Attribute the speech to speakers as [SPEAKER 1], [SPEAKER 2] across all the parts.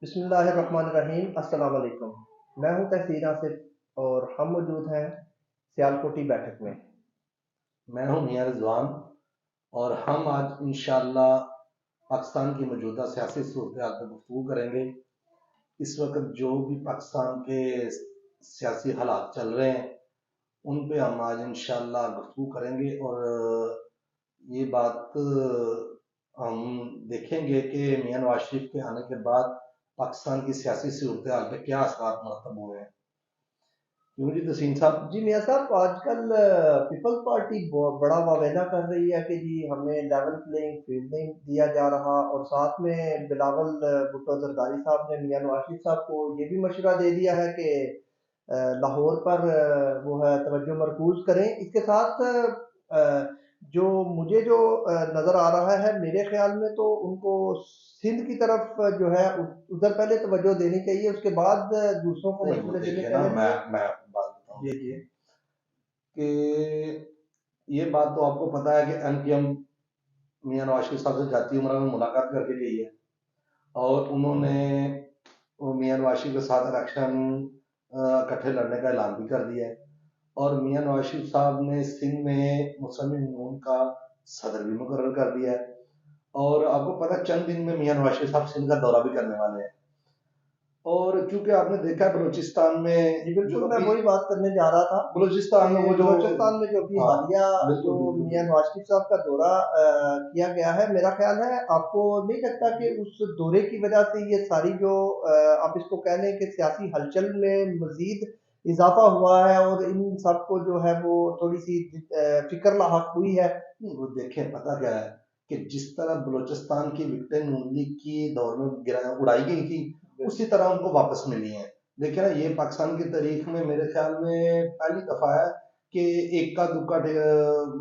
[SPEAKER 1] बिस्मिल्लाहिर्रहमानिर्रहीम। अस्सलाम वालेकुम। मैं हूं तहसीन आसिफ और हम मौजूद हैं सियालकोटी बैठक में।
[SPEAKER 2] मैं हूं मियां रिजवान और हम आज इंशाअल्लाह पाकिस्तान की मौजूदा सियासी सूरत हाल पर गुफ्तगू करेंगे। इस वक्त जो भी पाकिस्तान के सियासी हालात चल रहे हैं उन पे हम आज इंशाअल्लाह गुफ्तगू करेंगे और ये बात हम देखेंगे कि मियां नवाज शरीफ के आने के बाद पाकिस्तान की सियासी सूरत हाल पे क्या असर मरतब हुए हैं। क्यों जी तसीम साहब?
[SPEAKER 1] जी मियां साहब, आजकल पीपल्स पार्टी बड़ा वावेला कर रही है कि जी हमें लेवल प्लेइंग फील्ड नहीं दिया जा रहा, और साथ में बिलावल भुट्टो जरदारी साहब ने मियां नवाज शरीफ साहब को ये भी मशवरा दे दिया है कि लाहौर पर वो है तवज्जो मरकूज करें। इसके साथ जो मुझे जो नज़र आ रहा है, मेरे ख्याल में तो उनको सिंध की तरफ जो है उधर पहले तवज्जो देनी चाहिए, उसके बाद दूसरों को
[SPEAKER 2] नहीं, वो
[SPEAKER 1] मशवरे देने
[SPEAKER 2] देखिए ना,
[SPEAKER 1] कहने चाहिए।
[SPEAKER 2] मैं आपको बात बताऊं,
[SPEAKER 1] जी जी।
[SPEAKER 2] देखिए कि ये बात तो आपको पता है कि एमपीएम मियां नवाज शरीफ साहब से जाती उम्र में मुलाकात करके गई है और उन्होंने मियां नवाज शरीफ के साथ इलेक्शन इकट्ठे लड़ने का ऐलान भी कर दिया है और मियां नवाज शरीफ साहब ने सिंध में मुस्लिम नून का सदर भी मुकर्रर कर दिया है और आपको पता है चंद दिन में मियां नवाज शरीफ साहब सिंध का दौरा भी करने वाले हैं। और चूंकि आपने देखा है बलूचिस्तान में
[SPEAKER 1] जी
[SPEAKER 2] जो
[SPEAKER 1] बिल्कुल, मैं
[SPEAKER 2] अभी
[SPEAKER 1] वही बात करने जा रहा था
[SPEAKER 2] बलूचिस्तान में
[SPEAKER 1] कि
[SPEAKER 2] वो जो,
[SPEAKER 1] बलूचिस्तान में जो अभी
[SPEAKER 2] हाँ,
[SPEAKER 1] हालिया जो
[SPEAKER 2] बिल्कुल बिल्कुल
[SPEAKER 1] मियां
[SPEAKER 2] बिल्कुल।
[SPEAKER 1] नवाज शरीफ साहब का दौरा किया गया है, मेरा ख्याल है आपको नहीं लगता कि उस दौरे की वजह से ये सारी जो आप इसको कह लें कि सियासी हलचल में मजीद इजाफा हुआ है और इन सबको जो है वो थोड़ी सी फिक्र लाहक हुई है।
[SPEAKER 2] नहीं, वो देखें पता क्या है कि जिस तरह बलूचिस्तान की विकटें नून लीग की दौर में उड़ाई गई थी उसी तरह उनको वापस मिली हैं। देखिए ना, ये पाकिस्तान की तारीख में मेरे ख्याल में पहली दफा है कि एक का दुक्का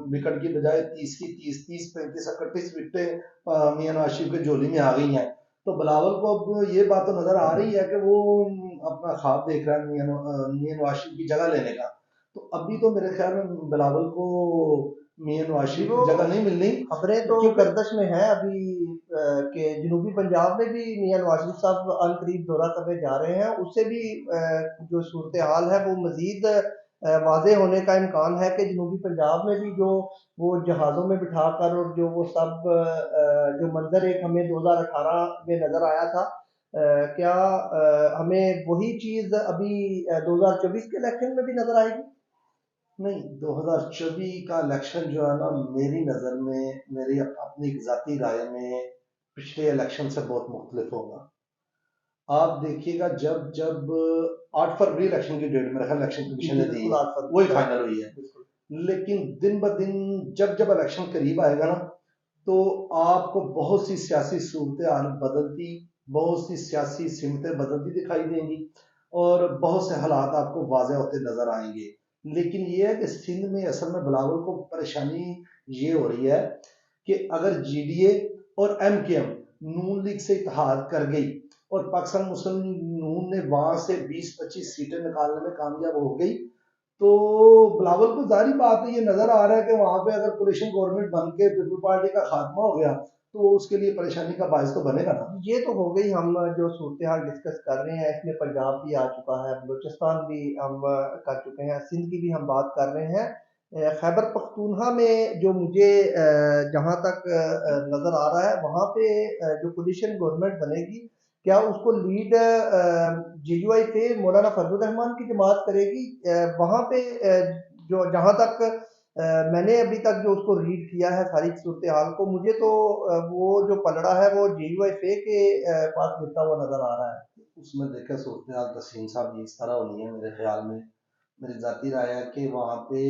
[SPEAKER 2] विकेट की बजाय 30 की 30 35 31 विकेटें मियां नवाज शरीफ के झोली में आ गई हैं। तो बिलावल को अब ये बात तो नजर आ रही है कि वो अपना ख्वाब देख रहा है मियां नवाज शरीफ की जगह लेने का। तो अभी तो मेरे ख्याल में बिलावल को मियां नवाज
[SPEAKER 1] जी
[SPEAKER 2] शरीफ
[SPEAKER 1] वो
[SPEAKER 2] की जगह नहीं मिलनी,
[SPEAKER 1] खबरें तो
[SPEAKER 2] क्योंकि
[SPEAKER 1] गर्दश में है अभी कि जनूबी पंजाब में भी मियां नवाज शरीफ साहब अन करीब दौरा करने जा रहे हैं। उससे भी जो सूरत हाल है वो मजीद वाजे होने का इम्कान है कि जनूबी पंजाब में भी जो वो जहाज़ों में बिठाकर और जो वो सब जो मंजर एक हमें 2018 में नज़र आया था, क्या हमें वही चीज़ अभी 2024 के इलेक्शन में भी नज़र आएगी?
[SPEAKER 2] नहीं, 2024 का इलेक्शन जो है ना, मेरी नज़र में, मेरी अपनी एक ज़ाती राय में पिछले इलेक्शन से बहुत मुख्तलिफ होगा। आप देखिएगा, जब जब 8 फरवरी इलेक्शन की डेट मेरे ख्याल इलेक्शन
[SPEAKER 1] जी
[SPEAKER 2] कमीशन
[SPEAKER 1] जी
[SPEAKER 2] ने दी
[SPEAKER 1] बिल्कुल,
[SPEAKER 2] है,
[SPEAKER 1] आज
[SPEAKER 2] वही
[SPEAKER 1] पर
[SPEAKER 2] फाइनल हुई है।
[SPEAKER 1] बिल्कुल।
[SPEAKER 2] लेकिन दिन ब दिन जब जब इलेक्शन करीब आएगा ना, तो आपको बहुत सी सियासी सूरत हाल बदलती, बहुत सी सियासी सिमतें बदलती दिखाई देंगी और बहुत से हालात आपको वाज़ेह होते नजर आएंगे। लेकिन ये है कि सिंध में असल में बिलावल को परेशानी ये हो रही है कि अगर जीडीए और एमकेएम नून लीग से इत्तेहाद कर गई और पाकिस्तान मुस्लिम नून ने वहां से 20-25 सीटें निकालने में कामयाब हो गई, तो बिलावल को जारी बात है, ये नजर आ रहा है कि वहां पे अगर कोलिशन गवर्नमेंट बन के पीपल पार्टी का खात्मा हो गया तो वो उसके लिए परेशानी का बायस तो बनेगा ना।
[SPEAKER 1] ये तो हो गई हम जो सूरत हाल डिस्कस कर रहे हैं, इसमें पंजाब भी आ चुका है, बलूचिस्तान भी हम कर चुके हैं, सिंध की भी हम बात कर रहे हैं। खैबर पख्तूनख्वा में जो मुझे जहाँ तक नज़र आ रहा है, वहाँ पे जो कोलिशन गवर्नमेंट बनेगी, क्या उसको लीड जीयूआई पे मौलाना फजल रहमान की जमात करेगी? वहाँ पे जो जहाँ तक मैंने अभी तक जो उसको रीड किया है सारी सूरत हाल को, मुझे तो वो जो पलड़ा है वो जीयूएफए के पास गिरता हुआ नजर आ रहा है।
[SPEAKER 2] उसमें देखा सूरत हाल तसीम साहब ये इस तरह होनी है मेरे ख्याल में, मेरी जाती राय है कि वहाँ पे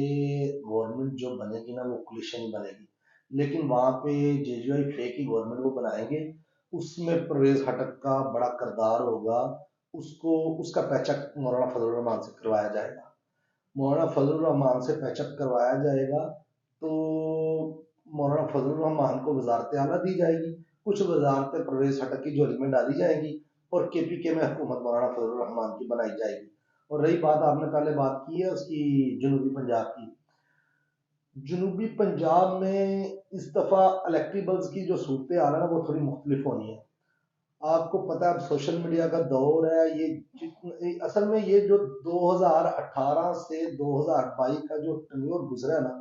[SPEAKER 2] गवर्नमेंट जो बनेगी ना वो कोलिशन ही बनेगी, लेकिन वहाँ पे जेजुआई फे की गवर्नमेंट वो बनाएंगे, उसमें परवेज खटक का बड़ा किरदार होगा। उसको उसका पैचअप मौलाना फजल रहमान से करवाया जाएगा। मौलाना फजल रहमान से पैचअप करवाया जाएगा तो मौलाना फजल रहमान को वजारत आला दी जाएगी, कुछ वजारतें परवेज खटक की झोली में डाली जाएंगी और केपीके में हुकूमत मौलाना फजल रहमान की बनाई जाएगी। और रही बात, आपने पहले बात की है उसकी जनूबी पंजाब की, जनूबी पंजाब में इस दफा इलेक्टेबल्स की जो सूरत हाल है ना वो थोड़ी मुख्तलिफ होनी है। आपको पता है अब सोशल मीडिया का दौर है, ये असल में ये जो 2018 से 2022 का जो टन्योर गुजरा है ना,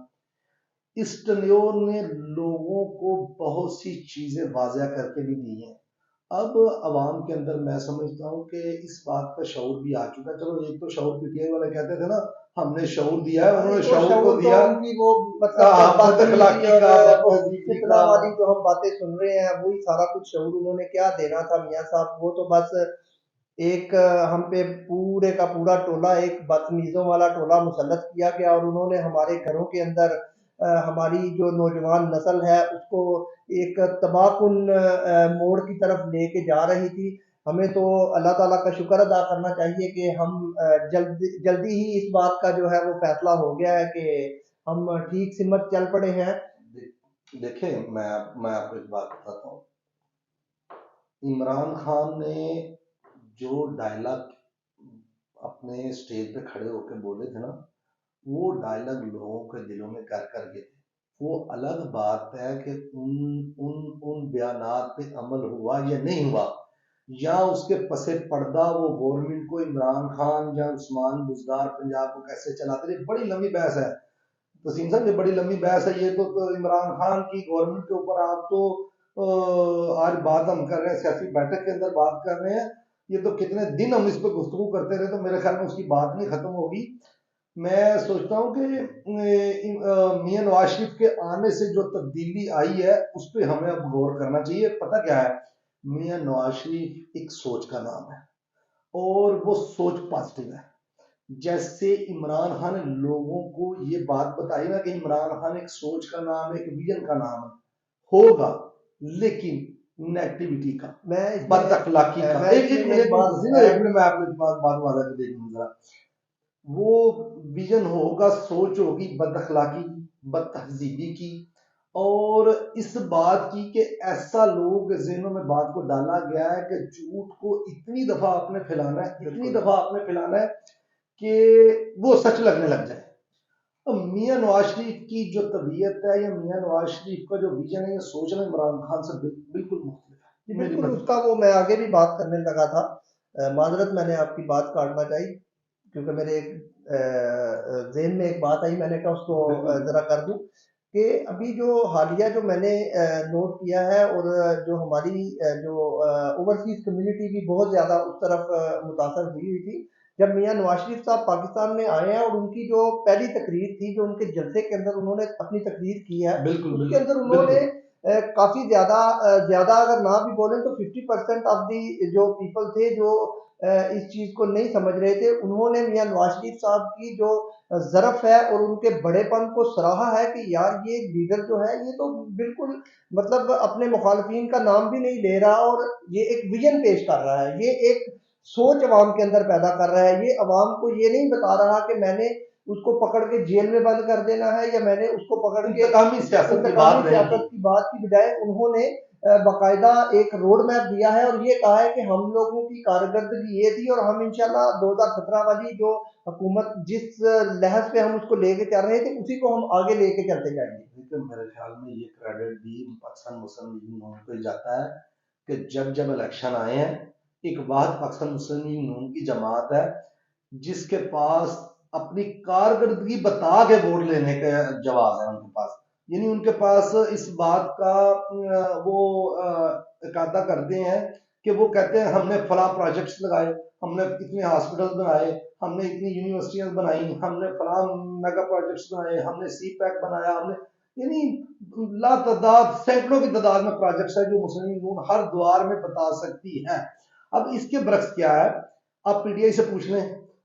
[SPEAKER 2] इस टन्योर ने लोगों को बहुत सी चीजें वाज़ह करके भी दी हैं। अब अवाम के अंदर मैं समझता हूँ कि इस बात का शऊर भी आ चुका है। चलो एक तो शऊर पीटीआई वाले कहते थे ना, हमने शऊर दिया है, उन्होंने
[SPEAKER 1] एक वो
[SPEAKER 2] शऊर तो
[SPEAKER 1] शऊर तो
[SPEAKER 2] दिया,
[SPEAKER 1] उनकी वो मतलब बदतमीजी
[SPEAKER 2] बदअखलाकी
[SPEAKER 1] और
[SPEAKER 2] का,
[SPEAKER 1] वो
[SPEAKER 2] बदतहजीबी
[SPEAKER 1] फितना
[SPEAKER 2] का।
[SPEAKER 1] वाली जो हम बातें सुन रहे हैं वही सारा कुछ शऊर उन्होंने क्या देना था मियाँ साहब। वो तो बस एक हम पे पूरे का पूरा टोला, एक बदतमीजों वाला टोला मुसल्लत किया गया और उन्होंने हमारे घरों के अंदर हमारी जो नौजवान नस्ल है उसको एक तबाहकुन मोड़ की तरफ लेके जा रही थी। हमें तो अल्लाह ताला का शुक्र अदा करना चाहिए कि हम जल्दी ही इस बात का जो है वो फैसला हो गया है कि हम ठीक सिमत चल पड़े हैं।
[SPEAKER 2] देखें, मैं आपको एक बात बताता हूँ। इमरान खान ने जो डायलॉग अपने स्टेज पे खड़े होकर बोले थे ना, वो डायलॉग लोगों के दिलों में घर कर गए थे। वो अलग बात है कि उन उन उन बयानात पे अमल हुआ या नहीं हुआ, या उसके पसे पर्दा वो गवर्नमेंट को, इमरान खान या उस्मान बुजदार पंजाब को कैसे चलाते थे, बड़ी लंबी बहस है। तसीम साहब ये बड़ी लंबी बहस है। ये तो इमरान खान की गवर्नमेंट के ऊपर आप तो आज बात हम कर रहे हैं, सियासी बैठक के अंदर बात कर रहे हैं। ये तो कितने दिन हम इस पर गुफ्तगू करते रहे तो मेरे ख्याल में उसकी बात नहीं खत्म होगी। मैं सोचता हूँ कि मियां नवाज शरीफ के आने से जो तब्दीली आई है उस पर हमें अब गौर करना चाहिए। पता क्या है, मियां नवाज शरीफ एक सोच का नाम है और वो सोच पॉजिटिव है। जैसे इमरान खान ने लोगों को ये बात बताई ना कि इमरान खान एक सोच का नाम है, एक विजन का नाम है, होगा, लेकिन नेगेटिविटी का,
[SPEAKER 1] मैं इसमें
[SPEAKER 2] बद अखलाकी का,
[SPEAKER 1] मैं
[SPEAKER 2] एक
[SPEAKER 1] इसमें
[SPEAKER 2] एक मिनट
[SPEAKER 1] एक बात
[SPEAKER 2] एक मिनट मैं आपको एक बात वादा कर देखूँ जरा। वो विजन होगा, सोच होगी बद अखलाकी की, बद तहजीबी की, और इस बात की कि ऐसा लोगों के ज़हनों में बात को डाला गया है कि झूठ को इतनी दफा आपने फैलाना है, इतनी दफा आपने फैलाना है कि वो सच लगने लग जाए। अब मियां नवाज शरीफ की जो तबीयत है या मियां नवाज शरीफ का जो विजन है, ये सोचना इमरान खान से बिल्कुल मुख्तलिफ
[SPEAKER 1] जी
[SPEAKER 2] है मेरी
[SPEAKER 1] बिल्कुल,
[SPEAKER 2] नजर।
[SPEAKER 1] उसका वो मैं आगे भी बात करने लगा था। माजरत मैंने आपकी बात काटना चाहिए क्योंकि मेरे एक ज़हन में एक बात आई, मैंने कहा उसको
[SPEAKER 2] बिल्कुल
[SPEAKER 1] ज़रा कर दूं कि अभी जो हालिया जो मैंने नोट किया है और जो हमारी जो ओवरसीज कम्युनिटी भी बहुत ज़्यादा उस तरफ मुतासर हुई हुई थी जब मियां नवाज शरीफ साहब पाकिस्तान में आए हैं और उनकी जो पहली तकरीर थी जो उनके जलसे के अंदर उन्होंने अपनी तकरीर की है
[SPEAKER 2] बिल्कुल
[SPEAKER 1] उसके
[SPEAKER 2] बिल्कुल
[SPEAKER 1] अंदर उन्होंने
[SPEAKER 2] बिल्कुल
[SPEAKER 1] काफी ज्यादा अगर ना भी बोलें तो 50% ऑफ दी जो पीपल थे जो इस चीज को नहीं समझ रहे थे, उन्होंने मियां नवाज शरीफ साहब की जो ज़रफ है और उनके बड़ेपन को सराहा है कि यार ये लीडर जो है ये तो बिल्कुल मतलब अपने मुखालफिन का नाम भी नहीं ले रहा और ये एक विजन पेश कर रहा है, ये एक सोच अवाम के अंदर पैदा कर रहा है। ये अवाम को ये नहीं बता रहा कि मैंने उसको पकड़ के जेल में बंद कर देना है या मैंने उसको पकड़ के
[SPEAKER 2] इंतकामी सियासत की
[SPEAKER 1] इंतकामी
[SPEAKER 2] बात नहीं की।
[SPEAKER 1] सियासत की बात की बजाय उन्होंने बाकायदा एक रोड मैप दिया है और ये कहा है कि हम लोगों की कारकर्दगी ये थी और हम इंशाल्लाह 2017 वाली जो हुकूमत जिस लहज पे हम उसको लेके चल रहे थे उसी को हम आगे लेके चलते जाएंगे।
[SPEAKER 2] लेकिन मेरे ख्याल में ये क्रेडिट भी पाकिस्तान मुस्लिम लीग नून को ही जाता है कि जब जब इलेक्शन आए हैं, एक वाहद पाकिस्तान मुस्लिम लीग नून की जमात है जिसके पास अपनी कारकर्दगी बता के वोट लेने का जवाब है उनके पास। यानी उनके पास इस बात का वो इकादा करते हैं कि वो कहते हैं हमने फला प्रोजेक्ट्स लगाए, हमने इतने हॉस्पिटल बनाए, हमने इतनी यूनिवर्सिटियां बनाई, हमने फला मेगा प्रोजेक्ट्स बनाए, हमने सी पैक बनाया, हमने, यानी लातादाद सैकड़ों की तादाद में प्रोजेक्ट्स है जो मुस्लिम लीग नून हर द्वार में बता सकती है। अब इसके बरक्स क्या है, आप पीटीआई से पूछ लें,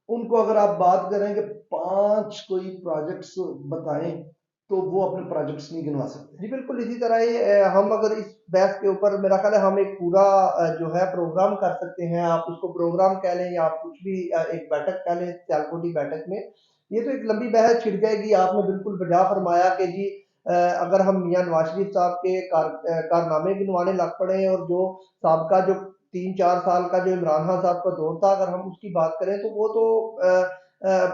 [SPEAKER 2] उनको अगर आप बात करें कि 5 कोई प्रोजेक्ट्स बताएं तो वो अपने प्रोजेक्ट्स नहीं गिनवा सकते।
[SPEAKER 1] जी बिल्कुल, इसी तरह ही हम अगर इस बहस के ऊपर मेरा ख्याल है हम एक पूरा जो है प्रोग्राम कर सकते हैं, आप उसको प्रोग्राम कह लें या आप कुछ भी एक बैठक कह लें सियालकोटी बैठक में। ये तो एक लंबी बहस छिड़ जाएगी। आपने बिल्कुल बजा फरमाया कि जी अगर हम मियां नवाज शरीफ साहब के कारनामे गिनवाने लग पड़े और जो साबका जो 3-4 साल का जो इमरान खान साहब का दौर था अगर हम उसकी बात करें तो वो तो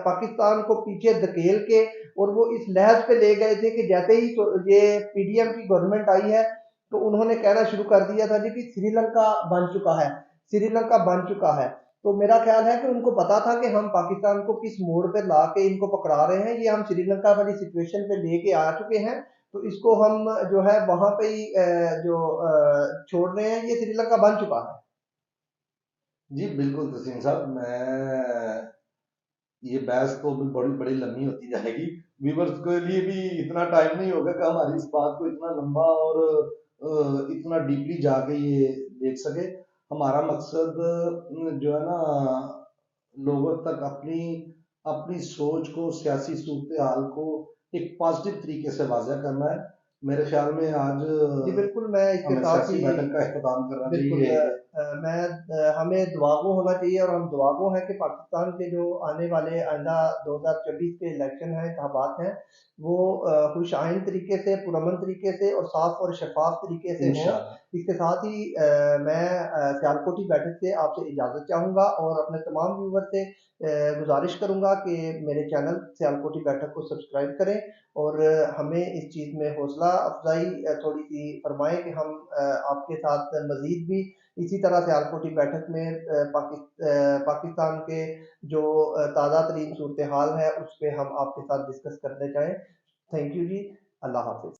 [SPEAKER 1] पाकिस्तान को पीछे धकेल के और वो इस लहज पे ले गए थे कि जैसे ही ये पीडीएम की गवर्नमेंट आई है तो उन्होंने कहना शुरू कर दिया था जी कि श्रीलंका बन चुका है, श्रीलंका बन चुका है। तो मेरा ख्याल है कि उनको पता था कि हम पाकिस्तान को किस मोड़ पे ला के इनको पकड़ा रहे हैं, ये हम श्रीलंका वाली सिचुएशन पे लेके आ चुके हैं। तो इसको हम जो है वहां पे ही छोड़ रहे हैं, ये श्रीलंका बन चुका है।
[SPEAKER 2] जी बिल्कुल तसीम साहब, मैं ये बहस तो भी बड़ी बड़ी लंबी होती जाएगी। व्यूवर्स के लिए भी इतना टाइम नहीं होगा कि हमारी इस बात को इतना लंबा और इतना डीपली जाके ये देख सके। हमारा मकसद जो है ना, लोगों तक अपनी अपनी सोच को, सियासी सूरत हाल को एक पॉजिटिव तरीके से वाज़ह करना है। मेरे ख्याल में आज
[SPEAKER 1] जी बिल्कुल, मैं इसके
[SPEAKER 2] हमें
[SPEAKER 1] साथ
[SPEAKER 2] सियासी
[SPEAKER 1] ही
[SPEAKER 2] बैठक का इख्तिताम करना
[SPEAKER 1] बिल्कुल
[SPEAKER 2] चाहिए।
[SPEAKER 1] हमें दुआगो होना चाहिए, और हम दुआगो हैं कि पाकिस्तान के जो आने वाले आइंदा 2024 के इलेक्शन हैं, इंतखाबात हैं, वो खुश आइन तरीके से, पुरअमन तरीके से और साफ और शफाफ तरीके से हों।
[SPEAKER 2] इंशाल्लाह।
[SPEAKER 1] इसके साथ ही मैं सियालकोटी बैठक से आपसे इजाज़त चाहूँगा और अपने तमाम व्यूवर से गुजारिश करूँगा कि मेरे चैनल सियालकोटी बैठक को सब्सक्राइब करें और हमें इस चीज़ में हौसला अफजाई थोड़ी सी फरमाएं कि हम आपके साथ मजीद भी इसी तरह सियालकोटी बैठक में पाकिस्तान के जो ताज़ा तरीन सूरत हाल है उस पर हम आपके साथ डिस्कस करने चाहें। थैंक यू जी। अल्लाह हाफिज।